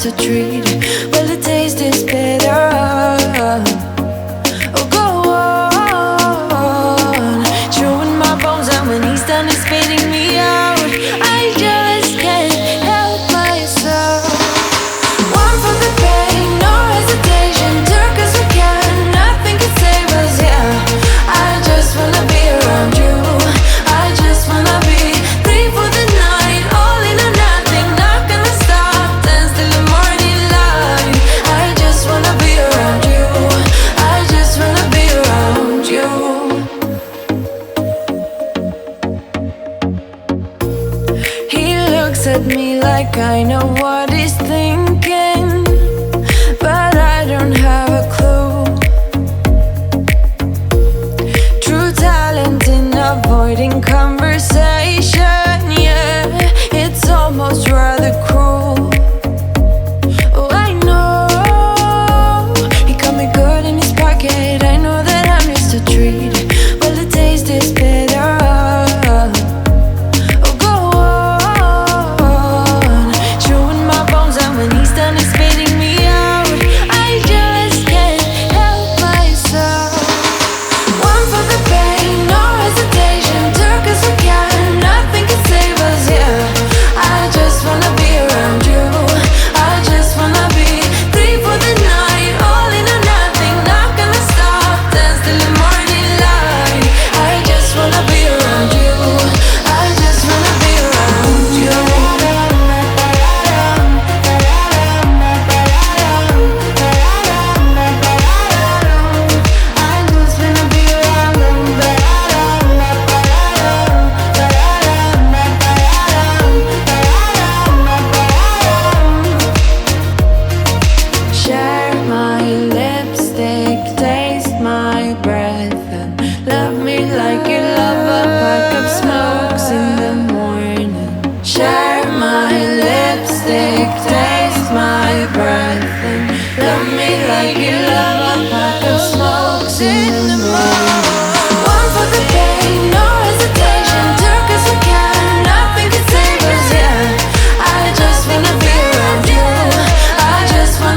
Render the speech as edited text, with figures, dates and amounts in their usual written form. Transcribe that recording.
a treat. Well, the taste is better. Oh, go on, chewing my bones out when he's done is spitting me out. I just can't help myself. One for the pain, no hesitation. Took us again, nothing can save us, yeah. I just wanna be around you. I just wanna be free for the night, all in or nothing. Not gonna stop, dance till the morning light. I just wanna be around you. I just wanna be around you. He looks at me like I know what he's thinking.